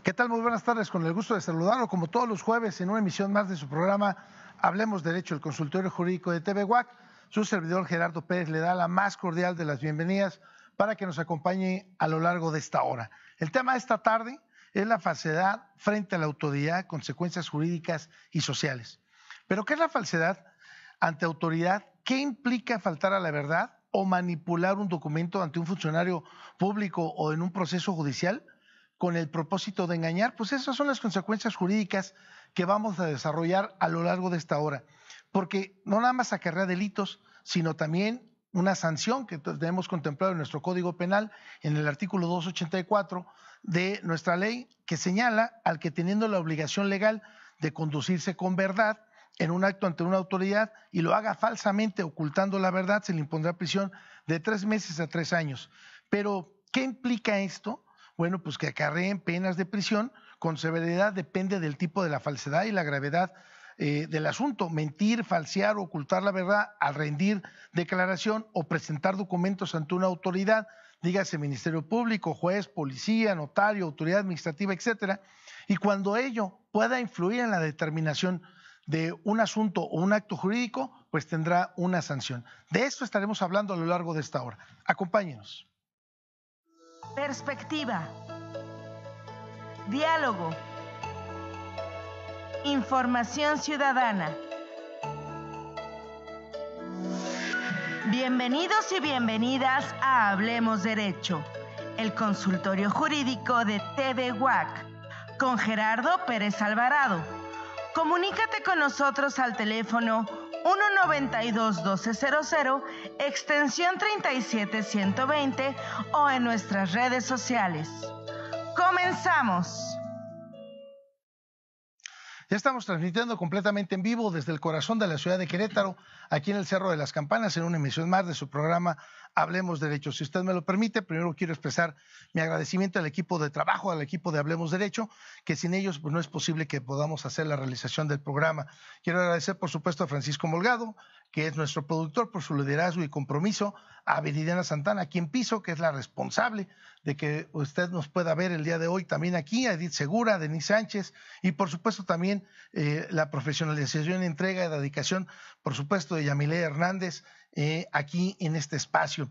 ¿Qué tal? Muy buenas tardes, con el gusto de saludarlo como todos los jueves en una emisión más de su programa Hablemos Derecho, el consultorio jurídico de TV UAC. Su servidor Gerardo Pérez le da la más cordial de las bienvenidas para que nos acompañe a lo largo de esta hora. El tema de esta tarde es la falsedad frente a la autoridad, consecuencias jurídicas y sociales. ¿Pero qué es la falsedad ante autoridad? ¿Qué implica faltar a la verdad o manipular un documento ante un funcionario público o en un proceso judicial con el propósito de engañar? Pues esas son las consecuencias jurídicas que vamos a desarrollar a lo largo de esta hora, porque no nada más acarrea delitos, sino también una sanción que tenemos contemplado en nuestro Código Penal, en el artículo 284 de nuestra ley, que señala al que teniendo la obligación legal de conducirse con verdad en un acto ante una autoridad y lo haga falsamente ocultando la verdad, se le impondrá prisión de 3 meses a 3 años. Pero, ¿qué implica esto? Bueno, pues que acarreen penas de prisión con severidad, depende del tipo de la falsedad y la gravedad del asunto. Mentir, falsear o ocultar la verdad al rendir declaración o presentar documentos ante una autoridad, dígase Ministerio Público, juez, policía, notario, autoridad administrativa, etcétera, y cuando ello pueda influir en la determinación de un asunto o un acto jurídico, pues tendrá una sanción. De esto estaremos hablando a lo largo de esta hora. Acompáñenos. Perspectiva. Diálogo. Información ciudadana. Bienvenidos y bienvenidas a Hablemos Derecho, el consultorio jurídico de TV UAC, con Gerardo Pérez Alvarado. Comunícate con nosotros al teléfono 192-1200, extensión 37120 o en nuestras redes sociales. ¡Comenzamos! Ya estamos transmitiendo completamente en vivo desde el corazón de la ciudad de Querétaro, aquí en el Cerro de las Campanas, en una emisión más de su programa Hablemos Derecho. Si usted me lo permite, primero quiero expresar mi agradecimiento al equipo de trabajo, al equipo de Hablemos Derecho, que sin ellos pues, no es posible que podamos hacer la realización del programa. Quiero agradecer, por supuesto, a Francisco Molgado, que es nuestro productor, por su liderazgo y compromiso, a Viridiana Santana, aquí en piso, que es la responsable de que usted nos pueda ver el día de hoy también aquí, a Edith Segura, a Denise Sánchez, y por supuesto también la profesionalización, entrega y dedicación, por supuesto, de Yamile Hernández, aquí en este espacio.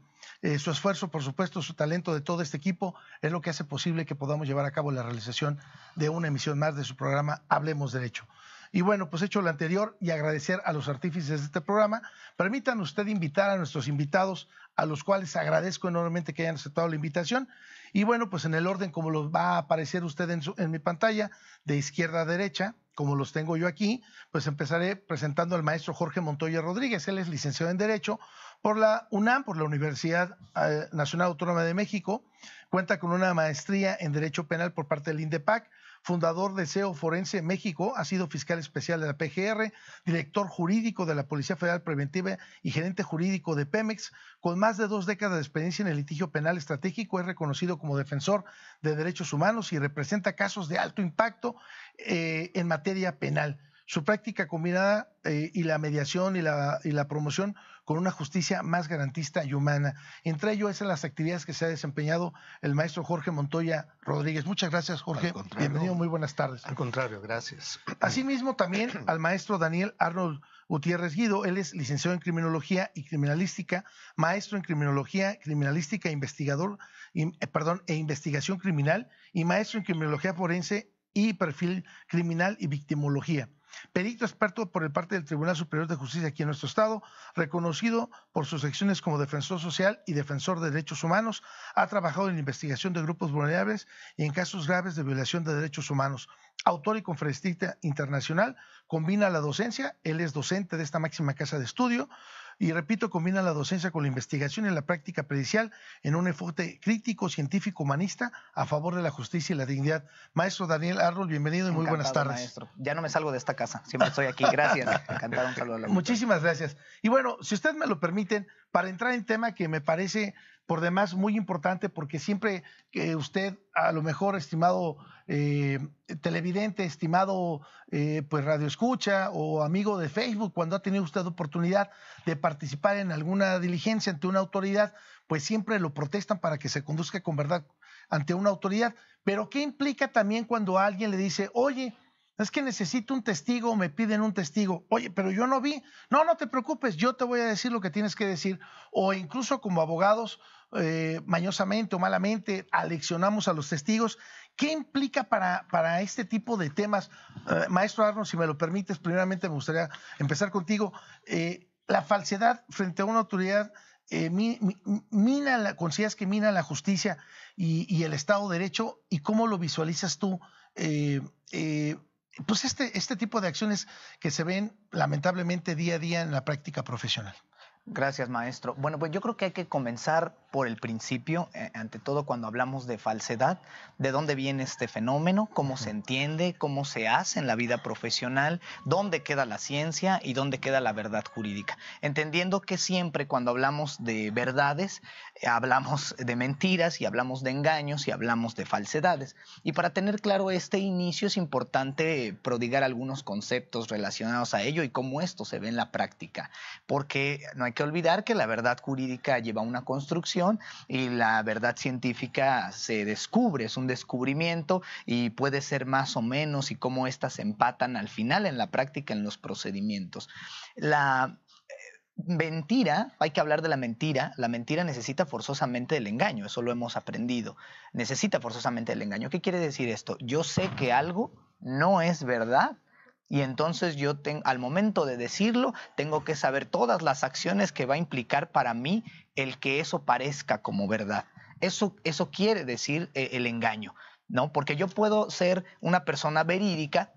Su esfuerzo, por supuesto, su talento de todo este equipo es lo que hace posible que podamos llevar a cabo la realización de una emisión más de su programa Hablemos Derecho. Y bueno, pues hecho lo anterior y agradecer a los artífices de este programa, permítanme usted invitar a nuestros invitados, a los cuales agradezco enormemente que hayan aceptado la invitación. Y bueno, pues en el orden como los va a aparecer usted en mi pantalla, de izquierda a derecha, como los tengo yo aquí, pues empezaré presentando al maestro Jorge Montoya Rodríguez. Él es licenciado en Derecho por la UNAM, por la Universidad Nacional Autónoma de México. Cuenta con una maestría en Derecho Penal por parte del INDEPAC, fundador de SEO Forense México, ha sido fiscal especial de la PGR, director jurídico de la Policía Federal Preventiva y gerente jurídico de Pemex. Con más de 2 décadas de experiencia en el litigio penal estratégico, es reconocido como defensor de derechos humanos y representa casos de alto impacto en materia penal. Su práctica combinada y la mediación y la promoción con una justicia más garantista y humana. Entre ello, esas son las actividades que se ha desempeñado el maestro Jorge Montoya Rodríguez. Muchas gracias, Jorge. Bienvenido, muy buenas tardes. Al contrario, gracias. Asimismo, también al maestro Daniel Arnold Gutiérrez Guido. Él es licenciado en Criminología y Criminalística, maestro en Criminología, Criminalística e Investigación Criminal y maestro en Criminología Forense y Perfil Criminal y Victimología. Perito experto por el parte del Tribunal Superior de Justicia aquí en nuestro estado, reconocido por sus secciones como defensor social y defensor de derechos humanos, ha trabajado en investigación de grupos vulnerables y en casos graves de violación de derechos humanos. Autor y conferencista internacional, combina la docencia, él es docente de esta máxima casa de estudio, y repito, combina la docencia con la investigación y la práctica pericial en un enfoque crítico, científico, humanista a favor de la justicia y la dignidad. Maestro Daniel Arnold, bienvenido y muy buenas tardes. Maestro. Ya no me salgo de esta casa, siempre estoy aquí. Gracias. Encantado, un saludo a la Muchísimas gracias. Y bueno, si ustedes me lo permiten, para entrar en tema que me parece por demás muy importante, porque siempre que usted, a lo mejor, estimado televidente, estimado pues radioescucha o amigo de Facebook, cuando ha tenido usted oportunidad de participar en alguna diligencia ante una autoridad, pues siempre lo protestan para que se conduzca con verdad ante una autoridad. Pero ¿qué implica también cuando a alguien le dice, oye, es que necesito un testigo, me piden un testigo, oye, pero yo no vi, no te preocupes, yo te voy a decir lo que tienes que decir, o incluso como abogados, mañosamente o malamente, aleccionamos a los testigos? ¿Qué implica para este tipo de temas? Maestro Arnold, si me lo permites, primeramente me gustaría empezar contigo. La falsedad frente a una autoridad, ¿consideras que mina la justicia y el Estado de Derecho? ¿Y cómo lo visualizas tú? Pues este tipo de acciones que se ven lamentablemente día a día en la práctica profesional. Gracias, maestro. Bueno, pues yo creo que hay que comenzar por el principio, ante todo cuando hablamos de falsedad, de dónde viene este fenómeno, cómo se entiende, cómo se hace en la vida profesional, dónde queda la ciencia y dónde queda la verdad jurídica. Entendiendo que siempre cuando hablamos de verdades, hablamos de mentiras y hablamos de engaños y hablamos de falsedades. Y para tener claro este inicio es importante prodigar algunos conceptos relacionados a ello y cómo esto se ve en la práctica, porque no hay que olvidar que la verdad jurídica lleva una construcción y la verdad científica se descubre, es un descubrimiento y puede ser más o menos, y cómo éstas se empatan al final en la práctica, en los procedimientos. La mentira, hay que hablar de la mentira necesita forzosamente del engaño, eso lo hemos aprendido, necesita forzosamente del engaño. ¿Qué quiere decir esto? Yo sé que algo no es verdad, y entonces yo al momento de decirlo tengo que saber todas las acciones que va a implicar para mí el que eso parezca como verdad. Eso quiere decir el engaño, ¿no? Porque yo puedo ser una persona verídica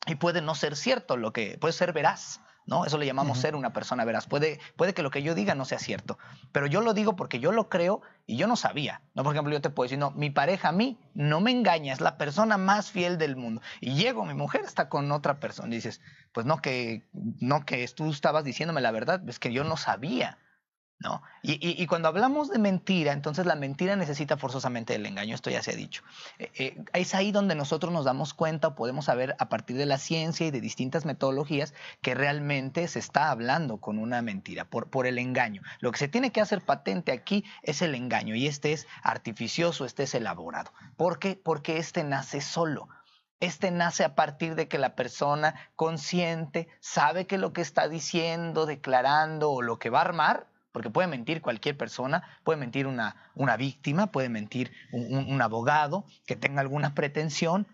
y puede no ser cierto, puede ser veraz, ¿no? Eso le llamamos ser una persona veraz. Puede que lo que yo diga no sea cierto, pero yo lo digo porque yo lo creo y yo no sabía, ¿no? Por ejemplo, yo te puedo decir, no, mi pareja a mí no me engaña, es la persona más fiel del mundo. Y llego, mi mujer está con otra persona. Y dices, pues no que tú estabas diciéndome la verdad, es que yo no sabía, ¿no? Y cuando hablamos de mentira, entonces la mentira necesita forzosamente del engaño, esto ya se ha dicho. Es ahí donde nosotros nos damos cuenta o podemos saber a partir de la ciencia y de distintas metodologías que realmente se está hablando con una mentira, por el engaño. Lo que se tiene que hacer patente aquí es el engaño, y este es artificioso, este es elaborado. ¿Por qué? Porque este nace solo. Este nace a partir de que la persona consciente sabe que lo que está diciendo, declarando o lo que va a armar, porque puede mentir cualquier persona, puede mentir una víctima, puede mentir un abogado que tenga alguna pretensión,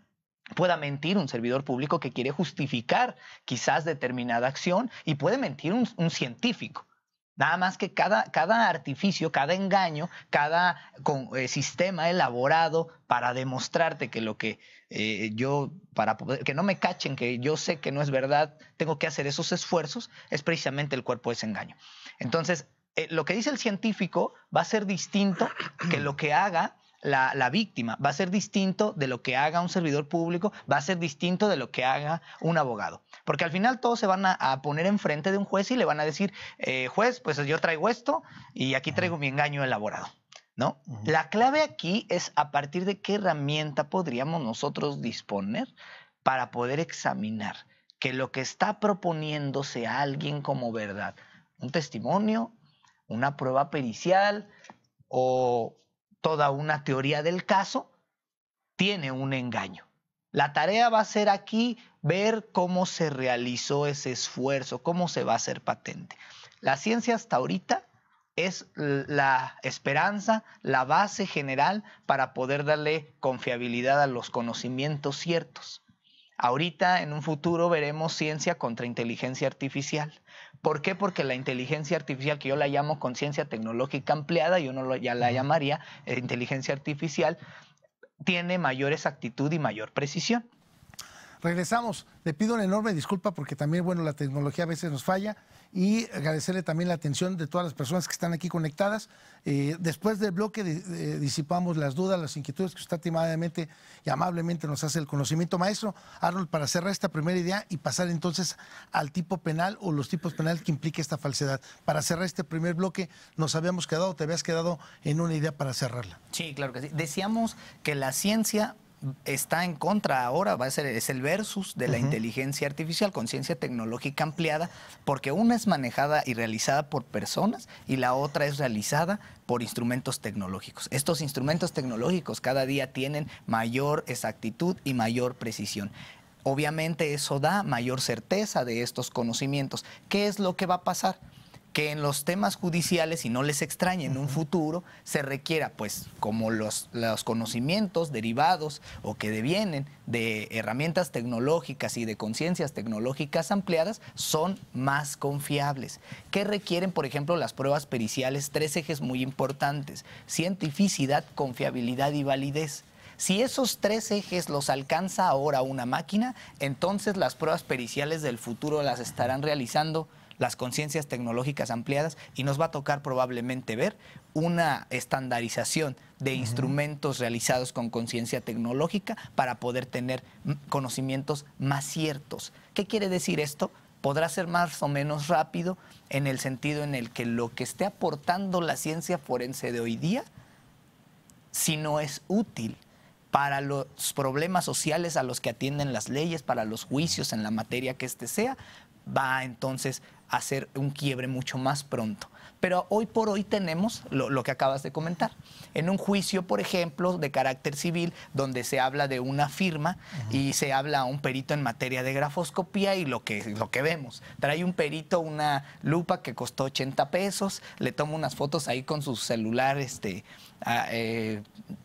pueda mentir un servidor público que quiere justificar quizás determinada acción, y puede mentir un científico. Nada más que cada artificio, cada engaño, cada sistema elaborado para demostrarte que lo que que no me cachen, que yo sé que no es verdad, tengo que hacer esos esfuerzos, es precisamente el cuerpo de ese engaño. Entonces, lo que dice el científico va a ser distinto que lo que haga la víctima, va a ser distinto de lo que haga un servidor público, va a ser distinto de lo que haga un abogado. Porque al final todos se van a poner enfrente de un juez y le van a decir, juez, pues yo traigo esto y aquí traigo mi engaño elaborado, ¿no? La clave aquí es a partir de qué herramienta podríamos nosotros disponer para poder examinar que lo que está proponiéndose a alguien como verdad, un testimonio, una prueba pericial o toda una teoría del caso, tiene un engaño. La tarea va a ser aquí ver cómo se realizó ese esfuerzo, cómo se va a hacer patente. La ciencia hasta ahorita es la esperanza, la base general para poder darle confiabilidad a los conocimientos ciertos. Ahorita, en un futuro, veremos ciencia contra inteligencia artificial. ¿Por qué? Porque la inteligencia artificial, que yo la llamo conciencia tecnológica ampliada, yo ya la llamaría inteligencia artificial, tiene mayor exactitud y mayor precisión. Regresamos. Le pido una enorme disculpa porque también, bueno, la tecnología a veces nos falla, y agradecerle también la atención de todas las personas que están aquí conectadas. Después del bloque disipamos las dudas, las inquietudes que usted estimadamente y amablemente nos hace el conocimiento. Maestro Arnold, para cerrar esta primera idea y pasar entonces al tipo penal o los tipos penales que implica esta falsedad. Para cerrar este primer bloque, nos habíamos quedado, te habías quedado en una idea para cerrarla. Sí, claro que sí. Decíamos que la ciencia está en contra ahora, es el versus de la inteligencia artificial, conciencia tecnológica ampliada, porque una es manejada y realizada por personas y la otra es realizada por instrumentos tecnológicos. Estos instrumentos tecnológicos cada día tienen mayor exactitud y mayor precisión. Obviamente eso da mayor certeza de estos conocimientos. ¿Qué es lo que va a pasar? Que en los temas judiciales, y no les extrañe en un futuro, se requiera, pues, como los conocimientos derivados o que devienen de herramientas tecnológicas y de conciencias tecnológicas ampliadas, son más confiables. ¿Qué requieren, por ejemplo, las pruebas periciales? 3 ejes muy importantes: cientificidad, confiabilidad y validez. Si esos 3 ejes los alcanza ahora una máquina, entonces las pruebas periciales del futuro las estarán realizando las conciencias tecnológicas ampliadas y nos va a tocar probablemente ver una estandarización de instrumentos realizados con conciencia tecnológica para poder tener conocimientos más ciertos. ¿Qué quiere decir esto? Podrá ser más o menos rápido en el sentido en el que lo que esté aportando la ciencia forense de hoy día, si no es útil para los problemas sociales a los que atienden las leyes, para los juicios en la materia que sea, va entonces a hacer un quiebre mucho más pronto. Pero hoy por hoy tenemos lo que acabas de comentar. En un juicio, por ejemplo, de carácter civil, donde se habla de una firma y se habla a un perito en materia de grafoscopía y lo que vemos. Trae un perito una lupa que costó 80 pesos, le toma unas fotos ahí con su celular,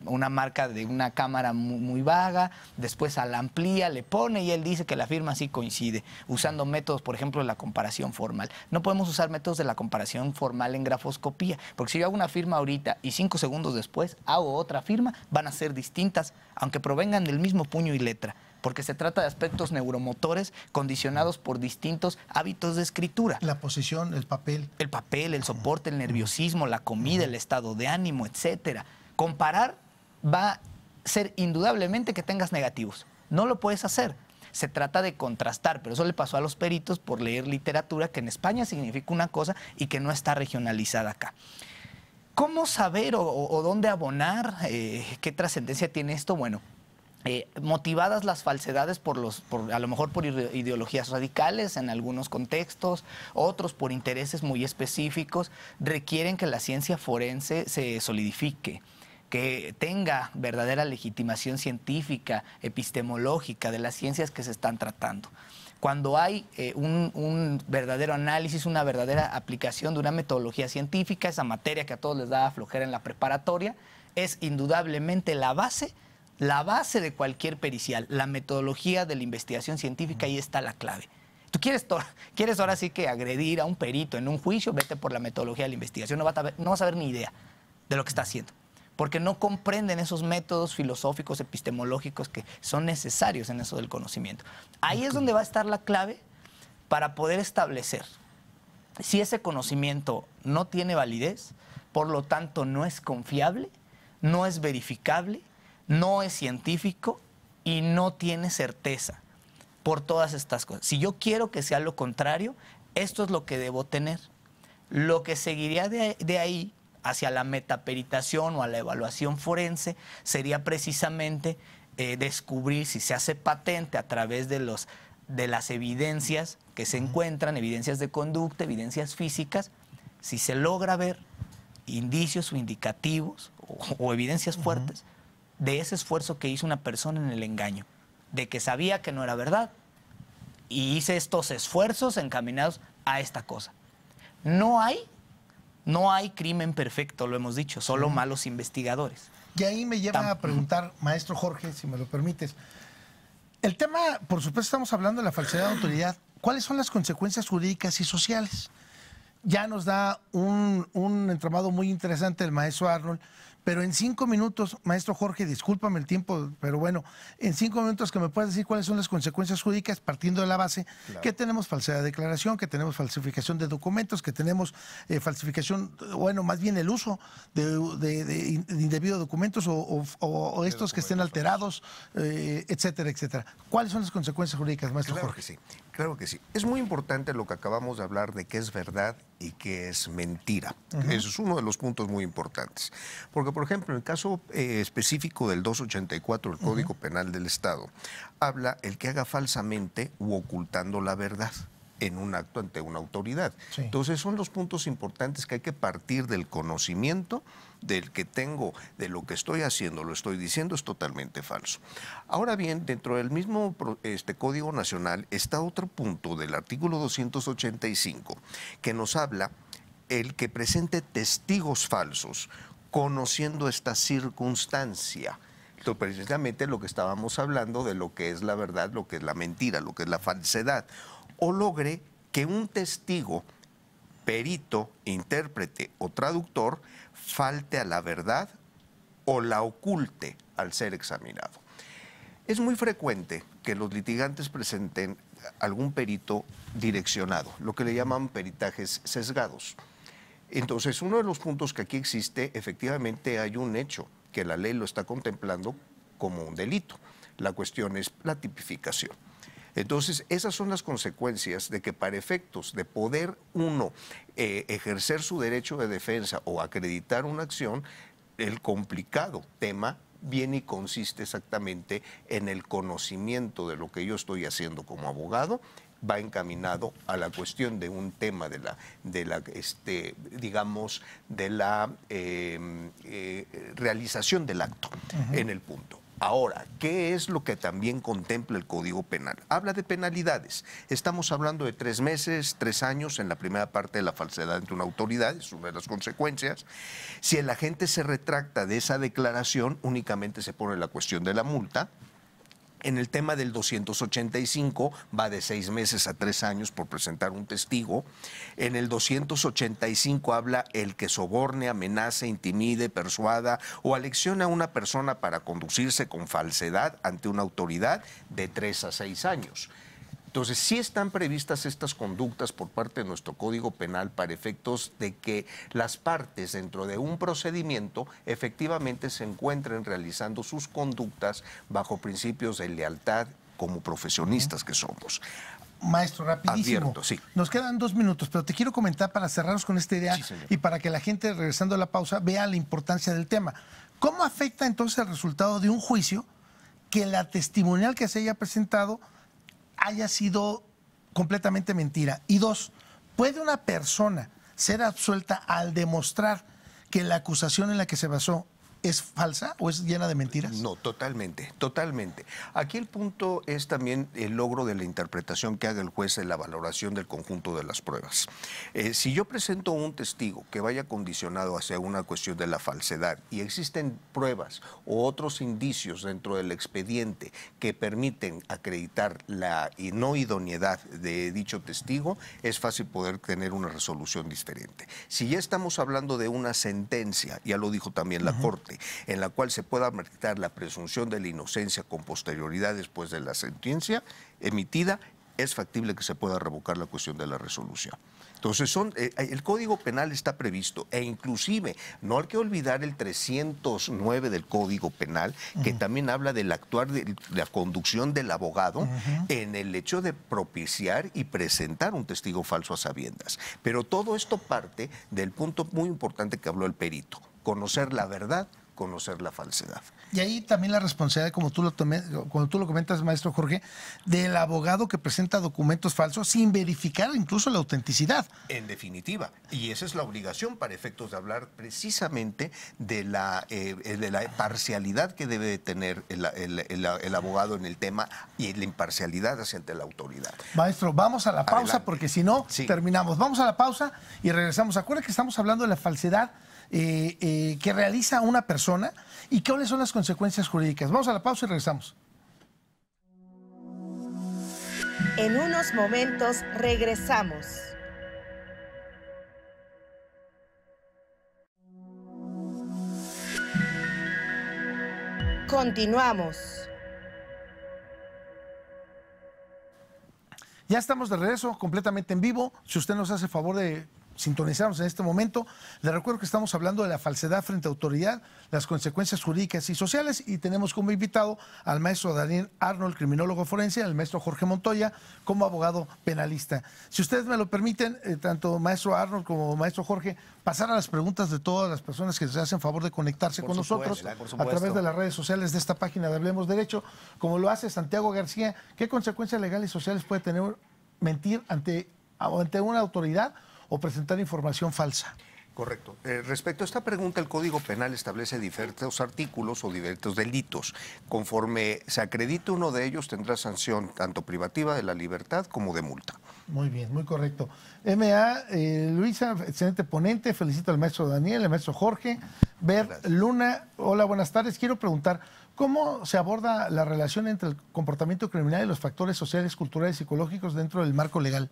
una marca de una cámara muy vaga, después la amplía, le pone y él dice que la firma sí coincide, usando métodos, por ejemplo, de la comparación formal. No podemos usar métodos de la comparación formal en grafoscopía, porque si yo hago una firma ahorita y 5 segundos después hago otra firma, van a ser distintas, aunque provengan del mismo puño y letra, porque se trata de aspectos neuromotores condicionados por distintos hábitos de escritura. La posición, el papel. El papel, el soporte, el nerviosismo, la comida, el estado de ánimo, etcétera. Comparar va a ser indudablemente que tengas negativos. No lo puedes hacer. Se trata de contrastar, pero eso le pasó a los peritos por leer literatura que en España significa una cosa y que no está regionalizada acá. ¿Cómo saber o dónde abonar? ¿Qué trascendencia tiene esto? Bueno, motivadas las falsedades a lo mejor por ideologías radicales en algunos contextos, otros por intereses muy específicos, requieren que la ciencia forense se solidifique, que tenga verdadera legitimación científica, epistemológica de las ciencias que se están tratando. Cuando hay un verdadero análisis, una verdadera aplicación de una metodología científica, esa materia que a todos les da flojera en la preparatoria, es indudablemente la base de cualquier pericial, la metodología de la investigación científica, ahí está la clave. Tú quieres ahora sí que agredir a un perito en un juicio, vete por la metodología de la investigación, no vas a ver ni idea de lo que está haciendo, porque no comprenden esos métodos filosóficos, epistemológicos que son necesarios en eso del conocimiento. Ahí es donde va a estar la clave para poder establecer si ese conocimiento no tiene validez, por lo tanto no es confiable, no es verificable, no es científico y no tiene certeza por todas estas cosas. Si yo quiero que sea lo contrario, esto es lo que debo tener. Lo que seguiría de ahí hacia la metaperitación o a la evaluación forense sería precisamente descubrir si se hace patente a través de las evidencias que se encuentran, evidencias de conducta, evidencias físicas, si se logra ver indicios o indicativos o evidencias fuertes de ese esfuerzo que hizo una persona en el engaño, de que sabía que no era verdad y hice estos esfuerzos encaminados a esta cosa. No hay crimen perfecto, lo hemos dicho, solo malos investigadores. Y ahí me lleva a preguntar, maestro Jorge, si me lo permites. El tema, por supuesto, estamos hablando de la falsedad de autoridad. ¿Cuáles son las consecuencias jurídicas y sociales? Ya nos da un entramado muy interesante el maestro Arnold, pero en 5 minutos, maestro Jorge, discúlpame el tiempo, pero bueno, en 5 minutos que me puedas decir cuáles son las consecuencias jurídicas, partiendo de la base que tenemos falsedad de declaración, que tenemos falsificación de documentos, que tenemos falsificación, bueno, más bien el uso de indebidos documentos o estos que estén alterados, etcétera, etcétera. ¿Cuáles son las consecuencias jurídicas, maestro Jorge? Claro que sí. Es muy importante lo que acabamos de hablar de qué es verdad y qué es mentira. Eso es uno de los puntos muy importantes. Porque, por ejemplo, en el caso específico del 284 del Código Penal del Estado, habla el que haga falsamente u ocultando la verdad en un acto ante una autoridad. Sí. Entonces son los puntos importantes que hay que partir del conocimiento del que tengo, de lo que estoy haciendo, lo estoy diciendo, es totalmente falso. Ahora bien, dentro del mismo Código Nacional está otro punto del artículo 285 que nos habla el que presente testigos falsos conociendo esta circunstancia. Entonces, precisamente lo que estábamos hablando de lo que es la verdad, lo que es la mentira, lo que es la falsedad. O logre que un testigo, perito, intérprete o traductor falte a la verdad o la oculte al ser examinado. Es muy frecuente que los litigantes presenten algún perito direccionado, lo que le llaman peritajes sesgados. Entonces, uno de los puntos que aquí existe, efectivamente hay un hecho que la ley lo está contemplando como un delito. La cuestión es la tipificación. Entonces, esas son las consecuencias de que para efectos de poder uno ejercer su derecho de defensa o acreditar una acción, el complicado tema viene y consiste exactamente en el conocimiento de lo que yo estoy haciendo como abogado, va encaminado a la cuestión de un tema de la realización del acto en el punto. Ahora, ¿qué es lo que también contempla el Código Penal? Habla de penalidades. Estamos hablando de 3 meses, 3 años en la primera parte de la falsedad ante una autoridad, es una de las consecuencias. Si el agente se retracta de esa declaración, únicamente se pone la cuestión de la multa. En el tema del 285 va de 6 meses a 3 años por presentar un testigo. En el 285 habla el que soborne, amenace, intimide, persuada o aleccione a una persona para conducirse con falsedad ante una autoridad de 3 a 6 años. Entonces, sí están previstas estas conductas por parte de nuestro Código Penal para efectos de que las partes dentro de un procedimiento efectivamente se encuentren realizando sus conductas bajo principios de lealtad como profesionistas que somos. Maestro, rapidísimo. Advierto, sí. Nos quedan 2 minutos, pero te quiero comentar para cerrarnos con esta idea y para que la gente, regresando a la pausa, vea la importancia del tema. ¿Cómo afecta entonces el resultado de un juicio que la testimonial que se haya presentado haya sido completamente mentira? Y 2, ¿puede una persona ser absuelta al demostrar que la acusación en la que se basó es falsa o es llena de mentiras? No, totalmente, totalmente. Aquí el punto es también el logro de la interpretación que haga el juez en la valoración del conjunto de las pruebas. Si yo presento un testigo que vaya condicionado hacia una cuestión de la falsedad y existen pruebas o otros indicios dentro del expediente que permiten acreditar la no idoneidad de dicho testigo, es fácil poder tener una resolución diferente. Si ya estamos hablando de una sentencia, ya lo dijo también la Corte, en la cual se pueda aplicar la presunción de la inocencia con posterioridad después de la sentencia emitida, es factible que se pueda revocar la cuestión de la resolución. Entonces, el Código Penal está previsto e inclusive no hay que olvidar el 309 del Código Penal, que también habla del actuar de la conducción del abogado en el hecho de propiciar y presentar un testigo falso a sabiendas. Pero todo esto parte del punto muy importante que habló el perito: conocer la verdad, conocer la falsedad. Y ahí también la responsabilidad, como tú lo comentas, maestro Jorge, del abogado que presenta documentos falsos sin verificar incluso la autenticidad. En definitiva, y esa es la obligación para efectos de hablar precisamente de la parcialidad que debe tener el abogado en el tema y la imparcialidad hacia ante la autoridad. Maestro, vamos a la pausa. Adelante. Porque si no, terminamos. Vamos a la pausa y regresamos. Acuérdense que estamos hablando de la falsedad que realiza una persona y cuáles son las consecuencias jurídicas. Vamos a la pausa y regresamos. En unos momentos regresamos. Continuamos. Ya estamos de regreso, completamente en vivo. Si usted nos hace favor de sintonizarnos en este momento. Les recuerdo que estamos hablando de la falsedad frente a autoridad, las consecuencias jurídicas y sociales, y tenemos como invitado al maestro Daniel Arnold, criminólogo forense, al maestro Jorge Montoya, como abogado penalista. Si ustedes me lo permiten, tanto maestro Arnold como maestro Jorge, pasar a las preguntas de todas las personas que se hacen favor de conectarse con nosotros a través de las redes sociales de esta página de Hablemos Derecho, como lo hace Santiago García. ¿Qué consecuencias legales y sociales puede tener mentir ante una autoridad o presentar información falsa? Correcto. Respecto a esta pregunta, el Código Penal establece diversos artículos o diversos delitos. Conforme se acredite uno de ellos, tendrá sanción tanto privativa de la libertad como de multa. Muy bien, muy correcto. M.A. Luisa, excelente ponente. Felicito al maestro Daniel, al maestro Jorge. Luna, hola, buenas tardes. Quiero preguntar, ¿cómo se aborda la relación entre el comportamiento criminal y los factores sociales, culturales y psicológicos dentro del marco legal?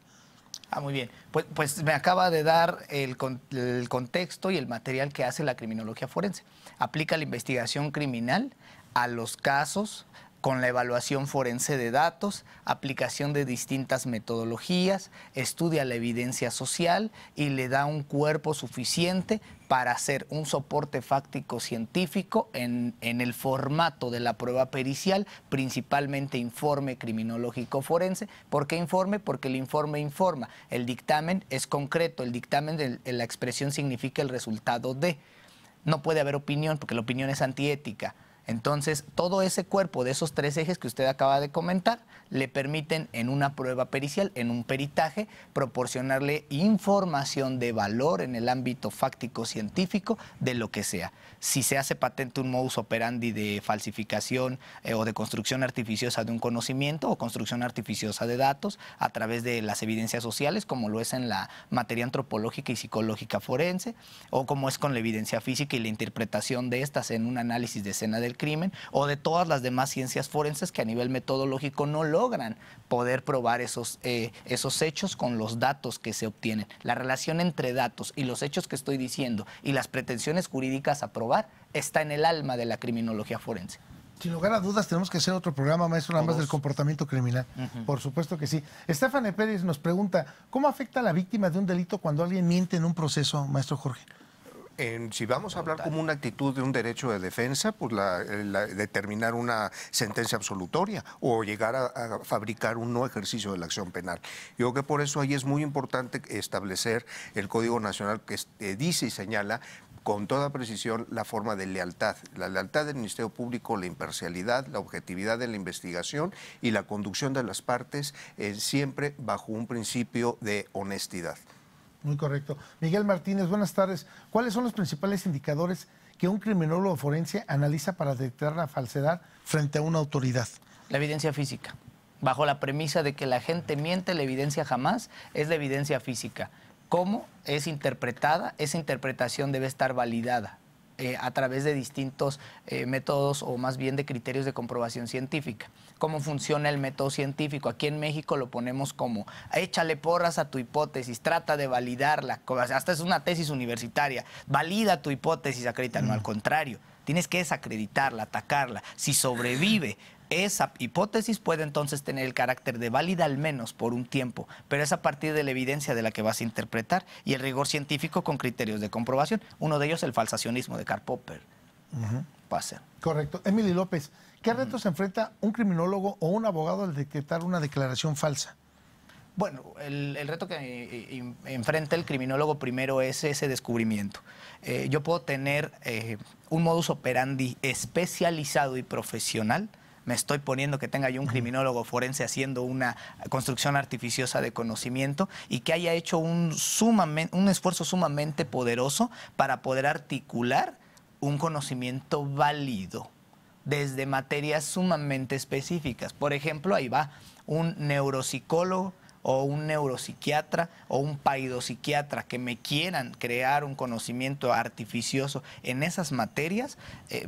Muy bien. Pues me acaba de dar el contexto y el material que hace la criminología forense. Aplica la investigación criminal a los casos con la evaluación forense de datos, aplicación de distintas metodologías, estudia la evidencia social y le da un cuerpo suficiente para hacer un soporte fáctico científico en el formato de la prueba pericial, principalmente informe criminológico forense. ¿Por qué informe? Porque el informe informa. El dictamen es concreto. El dictamen, la expresión significa el resultado de. No puede haber opinión porque la opinión es antiética. Entonces, todo ese cuerpo de esos tres ejes que usted acaba de comentar le permiten en una prueba pericial, en un peritaje, proporcionarle información de valor en el ámbito fáctico científico de lo que sea. Si se hace patente un modus operandi de falsificación o de construcción artificiosa de un conocimiento o construcción artificiosa de datos a través de las evidencias sociales, como lo es en la materia antropológica y psicológica forense, o como es con la evidencia física y la interpretación de estas en un análisis de escena del crimen, o de todas las demás ciencias forenses que a nivel metodológico no logran poder probar esos hechos con los datos que se obtienen. La relación entre datos y los hechos que estoy diciendo y las pretensiones jurídicas a probar está en el alma de la criminología forense. Sin lugar a dudas, tenemos que hacer otro programa, maestro, nada más del comportamiento criminal. Por supuesto que sí. Estefane Pérez nos pregunta, ¿cómo afecta a la víctima de un delito cuando alguien miente en un proceso, maestro Jorge? Si vamos a hablar como una actitud de un derecho de defensa, pues determinar una sentencia absolutoria o llegar a fabricar un no ejercicio de la acción penal. Yo creo que por eso ahí es muy importante establecer el Código Nacional que dice y señala con toda precisión la forma de lealtad. La lealtad del Ministerio Público, la imparcialidad, la objetividad de la investigación y la conducción de las partes siempre bajo un principio de honestidad. Muy correcto. Miguel Martínez, buenas tardes. ¿Cuáles son los principales indicadores que un criminólogo forense analiza para detectar la falsedad frente a una autoridad? La evidencia física. Bajo la premisa de que la gente miente, la evidencia jamás es la evidencia física. ¿Cómo es interpretada? Esa interpretación debe estar validada a través de distintos métodos o más bien de criterios de comprobación científica. ¿Cómo funciona el método científico? Aquí en México lo ponemos como échale porras a tu hipótesis, trata de validarla, hasta es una tesis universitaria, valida tu hipótesis, acredita. No, al contrario, tienes que desacreditarla, atacarla. Si sobrevive esa hipótesis puede entonces tener el carácter de válida al menos por un tiempo, pero es a partir de la evidencia de la que vas a interpretar y el rigor científico con criterios de comprobación. Uno de ellos el falsacionismo de Karl Popper. Pasa. Correcto. Emily López, ¿qué retos enfrenta un criminólogo o un abogado al detectar una declaración falsa? Bueno, el reto que enfrenta el criminólogo primero es ese descubrimiento. Yo puedo tener un modus operandi especializado y profesional. Me estoy poniendo que tenga yo un criminólogo forense haciendo una construcción artificiosa de conocimiento y que haya hecho un esfuerzo sumamente poderoso para poder articular un conocimiento válido desde materias sumamente específicas. Por ejemplo, ahí va un neuropsicólogo o un neuropsiquiatra o un paidopsiquiatra que me quieran crear un conocimiento artificioso en esas materias,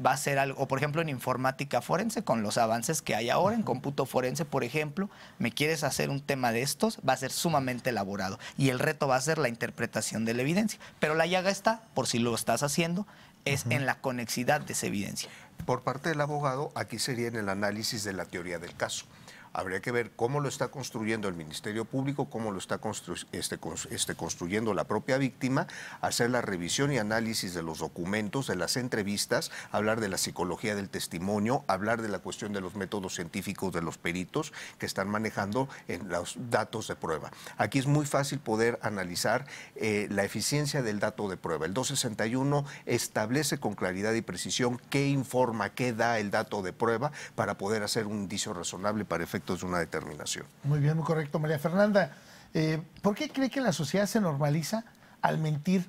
va a ser algo, o por ejemplo en informática forense, con los avances que hay ahora en cómputo forense, por ejemplo, me quieres hacer un tema de estos, va a ser sumamente elaborado y el reto va a ser la interpretación de la evidencia. Pero la llaga está, por si lo estás haciendo, es en la conexidad de esa evidencia. Por parte del abogado, aquí sería en el análisis de la teoría del caso. Habría que ver cómo lo está construyendo el Ministerio Público, cómo lo está construyendo la propia víctima, hacer la revisión y análisis de los documentos, de las entrevistas, hablar de la psicología del testimonio, hablar de la cuestión de los métodos científicos de los peritos que están manejando en los datos de prueba. Aquí es muy fácil poder analizar la eficiencia del dato de prueba. El 261 establece con claridad y precisión qué informa, qué da el dato de prueba para poder hacer un indicio razonable para efectos de una determinación. Muy bien, muy correcto. María Fernanda, ¿por qué cree que la sociedad se normaliza al mentir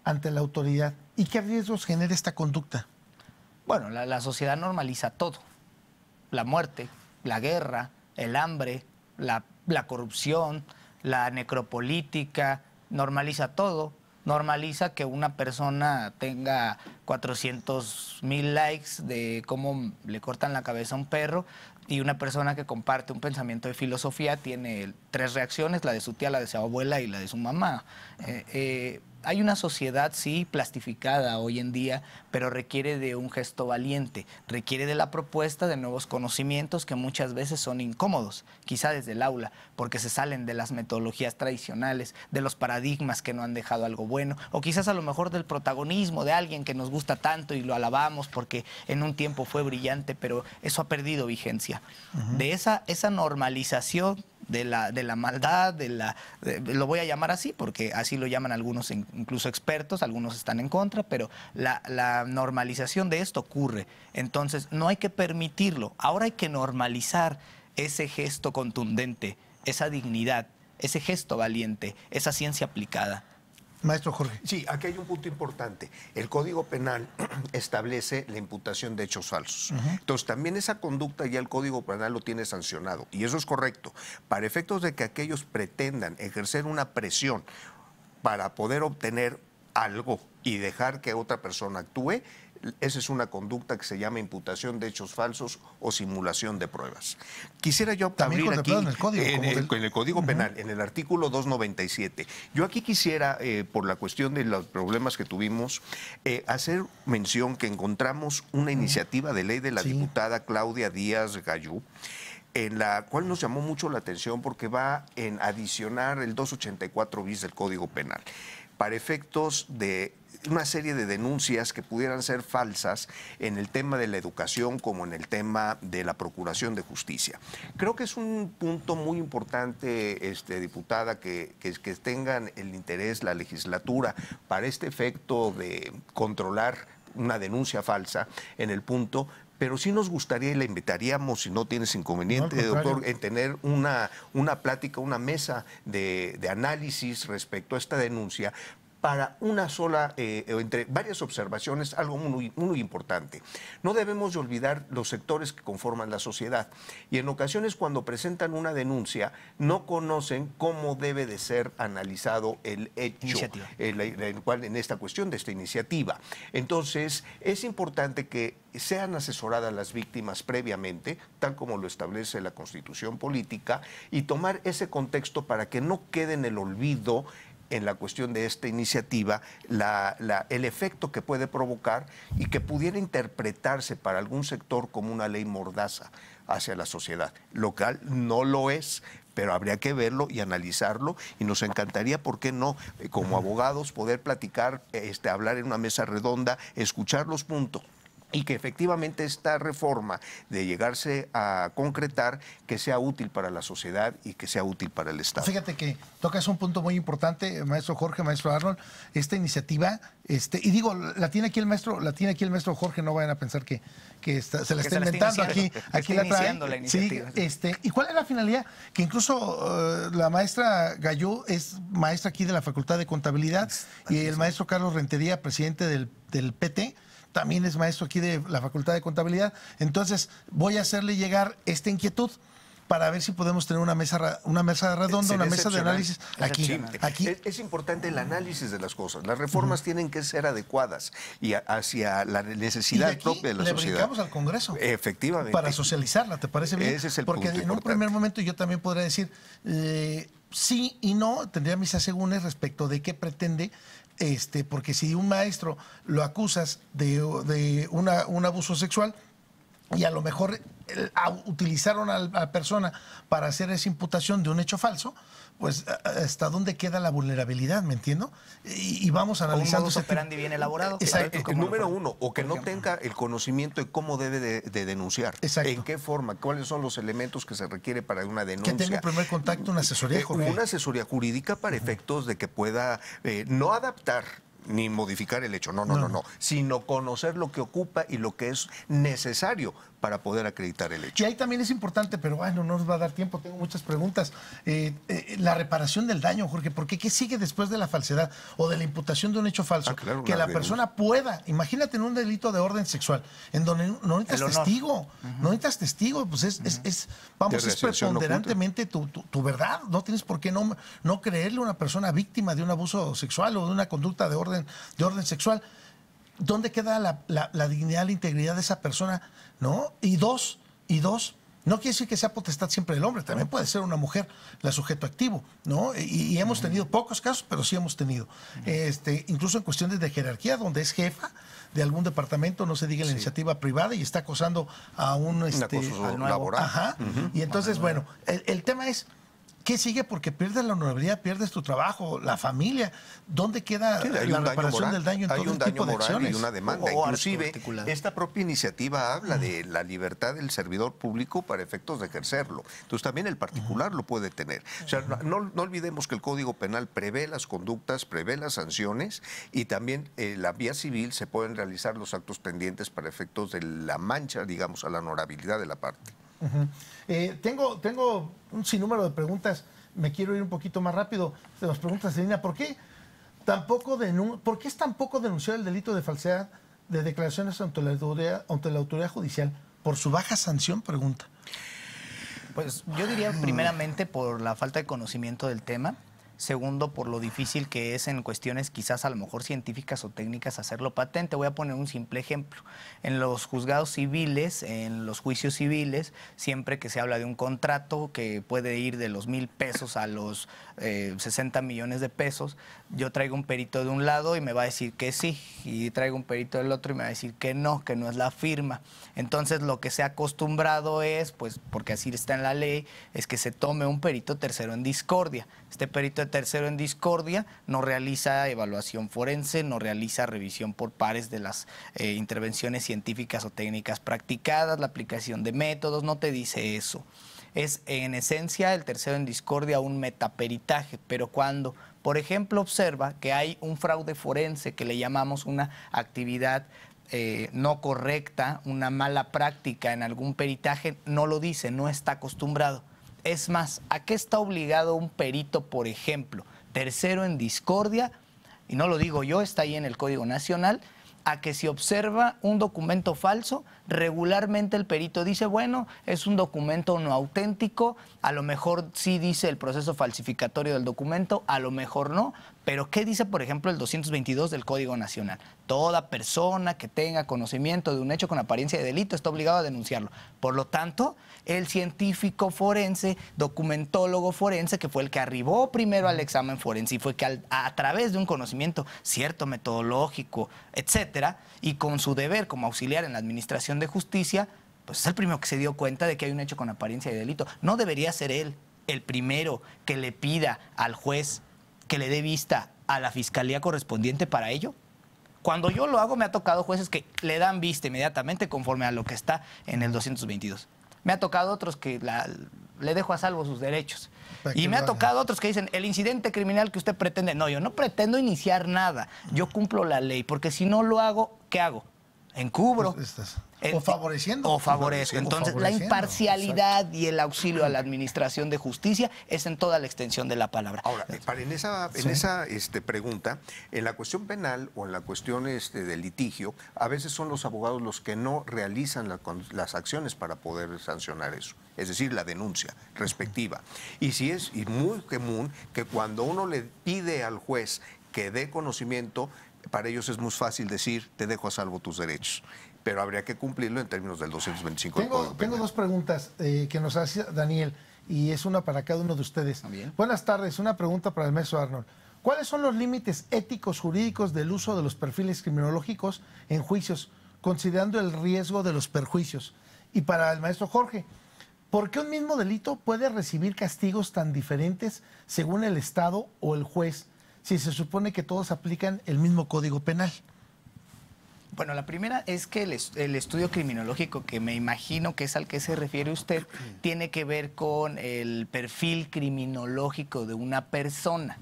ante la autoridad? ¿Y qué riesgos genera esta conducta? Bueno, la sociedad normaliza todo. La muerte, la guerra, el hambre, la corrupción, la necropolítica, normaliza todo. Normaliza que una persona tenga 400,000 likes de cómo le cortan la cabeza a un perro, y una persona que comparte un pensamiento de filosofía tiene 3 reacciones, la de su tía, la de su abuela y la de su mamá. Hay una sociedad, sí, plastificada hoy en día, pero requiere de un gesto valiente, requiere de la propuesta de nuevos conocimientos que muchas veces son incómodos, quizá desde el aula, porque se salen de las metodologías tradicionales, de los paradigmas que no han dejado algo bueno, o quizás a lo mejor del protagonismo de alguien que nos gusta tanto y lo alabamos porque en un tiempo fue brillante, pero eso ha perdido vigencia. De esa normalización de la maldad, lo voy a llamar así porque así lo llaman algunos, incluso expertos, algunos están en contra, pero la normalización de esto ocurre. Entonces no hay que permitirlo. Ahora hay que normalizar ese gesto contundente, esa dignidad, ese gesto valiente, esa ciencia aplicada. Maestro Jorge. Sí, aquí hay un punto importante. El Código Penal establece la imputación de hechos falsos. Entonces, también esa conducta ya el Código Penal lo tiene sancionado. Y eso es correcto. Para efectos de que aquellos pretendan ejercer una presión para poder obtener algo y dejar que otra persona actúe, esa es una conducta que se llama imputación de hechos falsos o simulación de pruebas. Quisiera yo abrir aquí en el código, en el Código Penal, en el artículo 297. Yo aquí quisiera, por la cuestión de los problemas que tuvimos, hacer mención que encontramos una iniciativa de ley de la diputada Claudia Díaz Gayú, en la cual nos llamó mucho la atención porque va en adicionar el 284 bis del Código Penal para efectos de una serie de denuncias que pudieran ser falsas en el tema de la educación como en el tema de la procuración de justicia. Creo que es un punto muy importante, diputada, que tengan el interés la legislatura para este efecto de controlar una denuncia falsa en el punto. Pero sí nos gustaría y la invitaríamos, si no tienes inconveniente, doctor, en tener una plática, una mesa de análisis respecto a esta denuncia para una sola, entre varias observaciones, algo muy importante. No debemos de olvidar los sectores que conforman la sociedad y en ocasiones cuando presentan una denuncia no conocen cómo debe de ser analizado el hecho en esta cuestión de esta iniciativa. Entonces, es importante que sean asesoradas las víctimas previamente, tal como lo establece la Constitución Política, y tomar ese contexto para que no quede en el olvido en la cuestión de esta iniciativa, el efecto que puede provocar y que pudiera interpretarse para algún sector como una ley mordaza hacia la sociedad. Local no lo es, pero habría que verlo y analizarlo y nos encantaría, ¿por qué no?, como abogados poder platicar, hablar en una mesa redonda, escuchar los puntos y que efectivamente esta reforma de llegarse a concretar que sea útil para la sociedad y que sea útil para el Estado. Fíjate que tocas un punto muy importante, maestro Jorge, maestro Arnold, esta iniciativa, y digo, la tiene aquí el maestro Jorge, no vayan a pensar que se la está inventando, aquí la trae. La iniciativa. Sí, ¿y cuál es la finalidad? Que incluso la maestra Gayú es maestra aquí de la Facultad de Contabilidad y el maestro Carlos Rentería, presidente del PT, también es maestro aquí de la Facultad de Contabilidad. Entonces, voy a hacerle llegar esta inquietud para ver si podemos tener una mesa redonda, una mesa de análisis aquí. Es importante el análisis de las cosas. Las reformas tienen que ser adecuadas y hacia la necesidad propia de la sociedad. Le brincamos al Congreso. Efectivamente. Para socializarla, ¿te parece bien? Ese es el Porque punto en un primer momento yo también podría decir sí y no, tendría mis asegúnes respecto de qué pretende. Porque si un maestro lo acusas de un abuso sexual, y a lo mejor utilizaron a la persona para hacer esa imputación de un hecho falso, pues hasta dónde queda la vulnerabilidad, ¿me entiendo? Y vamos analizando. Un modus operandi bien elaborado. Número uno, o que no tenga el conocimiento de cómo debe de denunciar. Exacto. En qué forma, cuáles son los elementos que se requiere para una denuncia. Que tenga un primer contacto, una asesoría, Jorge. Una asesoría jurídica para efectos de que pueda no adaptar ni modificar el hecho, no, sino conocer lo que ocupa y lo que es necesario para poder acreditar el hecho. Y ahí también es importante, pero bueno, no nos va a dar tiempo, tengo muchas preguntas. La reparación del daño, Jorge, porque ¿qué sigue después de la falsedad o de la imputación de un hecho falso? Claro, que la persona pueda, imagínate en un delito de orden sexual, en donde no necesitas testigo, no necesitas testigo, pues es preponderantemente tu verdad, no tienes por qué no creerle a una persona víctima de un abuso sexual o de una conducta de orden sexual. ¿Dónde queda la dignidad, la integridad de esa persona? ¿No? Y dos, no quiere decir que sea potestad siempre del hombre, también puede ser una mujer la sujeto activo, ¿no? Y hemos tenido pocos casos, pero sí hemos tenido. Incluso en cuestiones de jerarquía, donde es jefa de algún departamento, no se diga la iniciativa privada, y está acosando a un acoso laboral. Ajá. Y entonces, bueno, el tema es, ¿qué sigue? Porque pierdes la honorabilidad, pierdes tu trabajo, la familia. ¿Dónde queda la reparación del daño en todo este tipo de acciones? Hay una demanda. Inclusive, esta propia iniciativa habla de la libertad del servidor público para efectos de ejercerlo. Entonces, también el particular lo puede tener. O sea, no olvidemos que el Código Penal prevé las conductas, prevé las sanciones, y también la vía civil se pueden realizar los actos pendientes para efectos de la mancha, digamos, a la honorabilidad de la parte. Tengo un sinnúmero de preguntas. Me quiero ir un poquito más rápido. Se nos pregunta Selina, ¿por qué es tan poco denunciado el delito de falsedad de declaraciones ante la autoridad judicial? ¿Por su baja sanción? Pregunta. Pues yo diría primeramente por la falta de conocimiento del tema. Segundo, por lo difícil que es en cuestiones quizás a lo mejor científicas o técnicas hacerlo patente. Voy a poner un simple ejemplo. En los juzgados civiles, en los juicios civiles, siempre que se habla de un contrato que puede ir de los 1,000 pesos a los 60 millones de pesos, yo traigo un perito de un lado y me va a decir que sí, y traigo un perito del otro y me va a decir que no es la firma. Entonces lo que se ha acostumbrado es, pues porque así está en la ley, es que se tome un perito tercero en discordia. Este perito tercero en discordia no realiza evaluación forense, no realiza revisión por pares de las intervenciones científicas o técnicas practicadas, la aplicación de métodos, no te dice eso. Es en esencia el tercero en discordia un metaperitaje, pero cuando, por ejemplo, observa que hay un fraude forense que le llamamos una actividad no correcta, una mala práctica en algún peritaje, no lo dice, no está acostumbrado. Es más, ¿a qué está obligado un perito, por ejemplo, tercero en discordia? Y no lo digo yo, está ahí en el Código Nacional, a que si observa un documento falso, regularmente el perito dice, bueno, es un documento no auténtico, a lo mejor sí dice el proceso falsificatorio del documento, a lo mejor no, pero ¿qué dice, por ejemplo, el 222 del Código Nacional? Toda persona que tenga conocimiento de un hecho con apariencia de delito está obligado a denunciarlo. Por lo tanto, el científico forense, documentólogo forense, que fue el que arribó primero al examen forense y fue que a través de un conocimiento cierto, metodológico, etcétera, y con su deber como auxiliar en la administración de justicia, pues es el primero que se dio cuenta de que hay un hecho con apariencia de delito. No debería ser él el primero que le pida al juez que le dé vista a la fiscalía correspondiente para ello. Cuando yo lo hago, me ha tocado jueces que le dan vista inmediatamente conforme a lo que está en el 222. Me ha tocado otros que le dejo a salvo sus derechos. Y me ha tocado otros que dicen, el incidente criminal que usted pretende. No, yo no pretendo iniciar nada. Yo cumplo la ley, porque si no lo hago, ¿qué hago? Encubro. O favoreciendo. O favorezco. Entonces, la imparcialidad y el auxilio a la administración de justicia es en toda la extensión de la palabra. Ahora, en esa pregunta, en la cuestión penal o en la cuestión de litigio, a veces son los abogados los que no realizan las acciones para poder sancionar eso. Es decir, la denuncia respectiva. Y sí es muy común que cuando uno le pide al juez que dé conocimiento, para ellos es muy fácil decir, te dejo a salvo tus derechos. Pero habría que cumplirlo en términos del 225 del Código Penal. Tengo dos preguntas que nos hace Daniel, y es una para cada uno de ustedes. Buenas tardes, una pregunta para el maestro Arnold. ¿Cuáles son los límites éticos jurídicos del uso de los perfiles criminológicos en juicios, considerando el riesgo de los perjuicios? Y para el maestro Jorge, ¿por qué un mismo delito puede recibir castigos tan diferentes según el Estado o el juez, si se supone que todos aplican el mismo Código Penal? Bueno, la primera es que el estudio criminológico, que me imagino que es al que se refiere usted, tiene que ver con el perfil criminológico de una persona.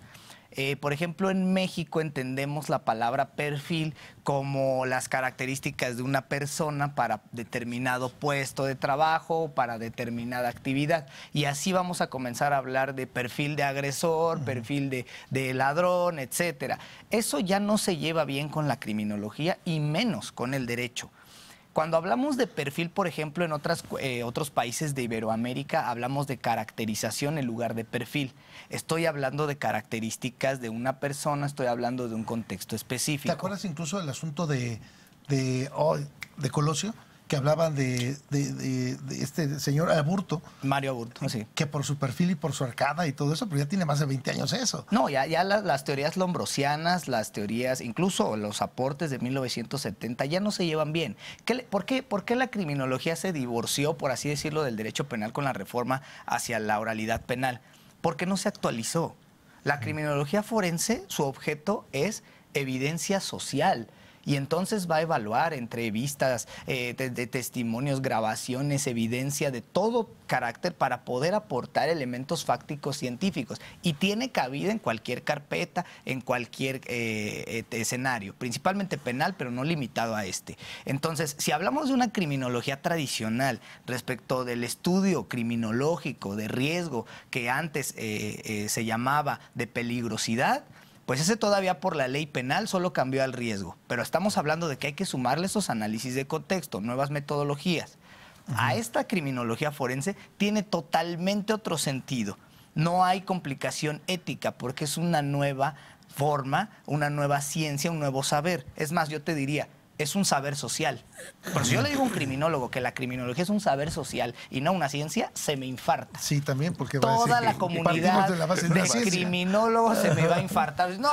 Por ejemplo, en México entendemos la palabra perfil como las características de una persona para determinado puesto de trabajo, para determinada actividad. Y así vamos a comenzar a hablar de perfil de agresor, perfil de ladrón, etcétera. Eso ya no se lleva bien con la criminología y menos con el derecho. Cuando hablamos de perfil, por ejemplo, en otros países de Iberoamérica, hablamos de caracterización en lugar de perfil. Estoy hablando de características de una persona, estoy hablando de un contexto específico. ¿Te acuerdas incluso del asunto de Colosio? Que hablaban de este señor Aburto. Mario Aburto, sí. Que por su perfil y por su arcada y todo eso, pero ya tiene más de 20 años eso. No, ya las teorías lombrosianas, las teorías, incluso los aportes de 1970 ya no se llevan bien. ¿Por qué la criminología se divorció, por así decirlo, del derecho penal con la reforma hacia la oralidad penal? Porque no se actualizó. La criminología forense, su objeto es evidencia social. Y entonces va a evaluar entrevistas, de testimonios, grabaciones, evidencia de todo carácter para poder aportar elementos fácticos científicos. Y tiene cabida en cualquier carpeta, en cualquier escenario, principalmente penal, pero no limitado a este. Entonces, si hablamos de una criminología tradicional respecto del estudio criminológico de riesgo que antes se llamaba de peligrosidad, pues ese todavía por la ley penal solo cambió al riesgo. Pero estamos hablando de que hay que sumarle esos análisis de contexto, nuevas metodologías. A esta criminología forense tiene totalmente otro sentido. No hay complicación ética porque es una nueva forma, una nueva ciencia, un nuevo saber. Es más, yo te diría, es un saber social. Pero si yo le digo a un criminólogo que la criminología es un saber social y no una ciencia, se me infarta. Sí, también, porque toda la comunidad de criminólogos se me va a infartar. No,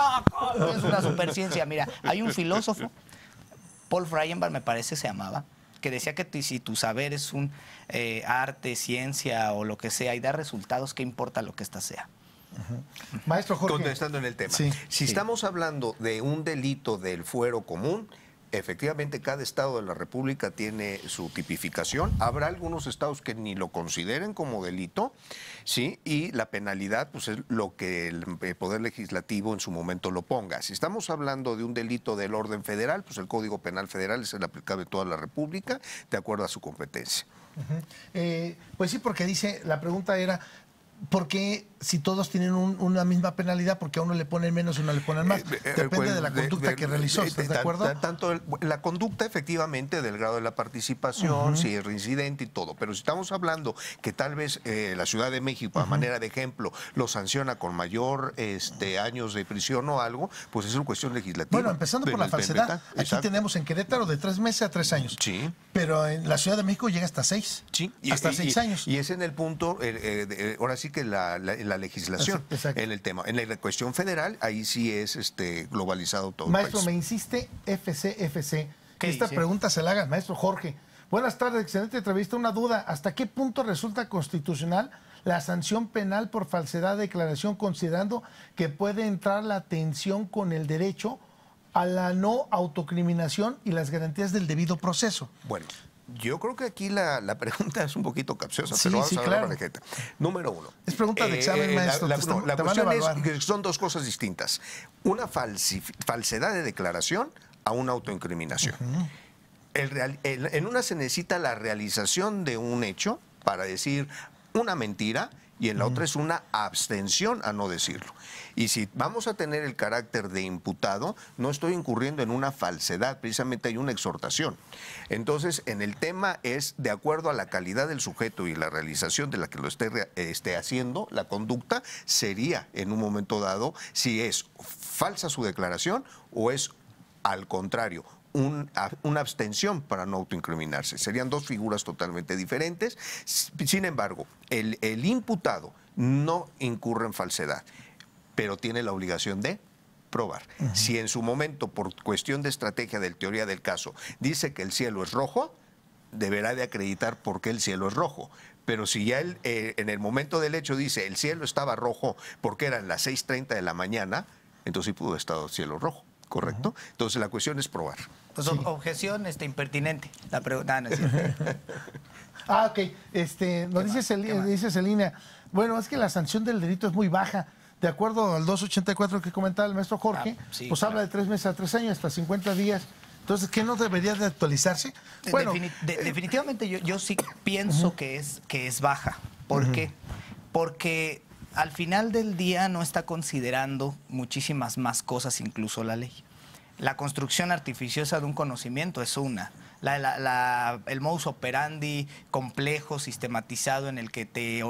es una superciencia. Mira, hay un filósofo, Paul Feyerabend me parece se llamaba, que decía que si tu saber es un arte, ciencia o lo que sea y da resultados, ¿qué importa lo que ésta sea? Maestro Jorge. Contestando en el tema. Sí. Si estamos hablando de un delito del fuero común, efectivamente, cada estado de la República tiene su tipificación. Habrá algunos estados que ni lo consideren como delito, ¿sí? Y la penalidad, pues es lo que el Poder Legislativo en su momento lo ponga. Si estamos hablando de un delito del orden federal, pues el Código Penal Federal es el aplicable en toda la República, de acuerdo a su competencia. Pues sí, porque dice, la pregunta era, ¿por qué si todos tienen una misma penalidad, porque a uno le ponen menos y a uno le ponen más? Depende de la conducta que realizó, ¿estás de acuerdo? Tanto la conducta, efectivamente, del grado de la participación, si es reincidente y todo. Pero si estamos hablando que tal vez la Ciudad de México, a manera de ejemplo, lo sanciona con mayor años de prisión o algo, pues es una cuestión legislativa. Bueno, empezando por la falsedad. Aquí tenemos en Querétaro de 3 meses a 3 años. Sí. Pero en la Ciudad de México llega hasta 6. Sí. Hasta 6 años. Y es en el punto, ahora sí que la legislación, en el tema. En la cuestión federal, ahí sí es globalizado todo. Maestro, me insiste FC. ¿Qué esta dice? Pregunta se la haga al maestro Jorge. Buenas tardes, excelente entrevista. Una duda, ¿hasta qué punto resulta constitucional la sanción penal por falsedad de declaración, considerando que puede entrar la tensión con el derecho a la no autocriminación y las garantías del debido proceso? Bueno, yo creo que aquí la pregunta es un poquito capciosa, Sí, pero vamos sí, a ver claro. la tarjeta. Número 1. Es pregunta de examen, maestro. La te van a cuestión evaluar. es que son dos cosas distintas. Una falsedad de declaración a una autoincriminación. En una se necesita la realización de un hecho para decir una mentira, y en la otra es una abstención a no decirlo. Y si vamos a tener el carácter de imputado, no estoy incurriendo en una falsedad, precisamente hay una exhortación. Entonces, en el tema es de acuerdo a la calidad del sujeto y la realización de la que lo esté haciendo, la conducta sería en un momento dado si es falsa su declaración o es al contrario, una abstención para no autoincriminarse. Serían dos figuras totalmente diferentes. Sin embargo, el imputado no incurre en falsedad, pero tiene la obligación de probar. Si en su momento, por cuestión de estrategia de teoría del caso, dice que el cielo es rojo, deberá de acreditar por qué el cielo es rojo. Pero si ya él, en el momento del hecho dice el cielo estaba rojo porque eran las 6:30 de la mañana, entonces sí pudo haber estado cielo rojo, ¿correcto? Entonces la cuestión es probar. Pues objeción impertinente. La pregunta no es cierto. Ok. Dice Celina, bueno, es que la sanción del delito es muy baja. De acuerdo al 284 que comentaba el maestro Jorge, pues habla de 3 meses a 3 años, hasta 50 días. Entonces, ¿qué no debería de actualizarse? Bueno, definitivamente yo sí pienso que es baja. ¿Por qué? Porque al final del día no está considerando muchísimas más cosas, incluso la ley. La construcción artificiosa de un conocimiento es una. El modus operandi complejo, sistematizado, en el que te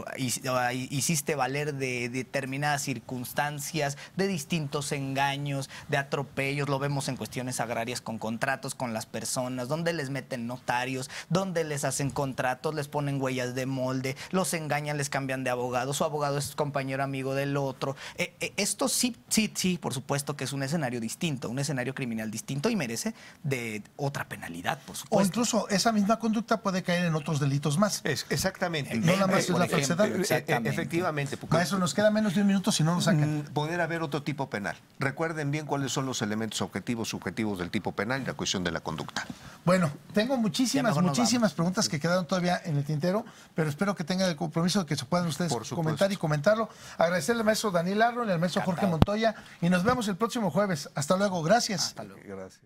hiciste valer de determinadas circunstancias, de distintos engaños, de atropellos, lo vemos en cuestiones agrarias con contratos con las personas, donde les meten notarios, donde les hacen contratos, les ponen huellas de molde, los engañan, les cambian de abogado, su abogado es compañero amigo del otro. Esto sí, por supuesto que es un escenario distinto, un escenario criminal distinto y merece de otra penalidad, por supuesto. O incluso esa misma conducta puede caer en otros delitos más. Exactamente. No nada más es la falsedad. Efectivamente. Maestro, nos queda menos de un minuto si no nos sacan. Poder haber otro tipo penal. Recuerden bien cuáles son los elementos objetivos, subjetivos del tipo penal y la cuestión de la conducta. Bueno, tengo muchísimas preguntas que quedaron todavía en el tintero, pero espero que tengan el compromiso de que se puedan ustedes comentar y comentarlo. Agradecerle al maestro Daniel Arron y al maestro Jorge Montoya y nos vemos el próximo jueves. Hasta luego. Gracias. Hasta luego. Gracias.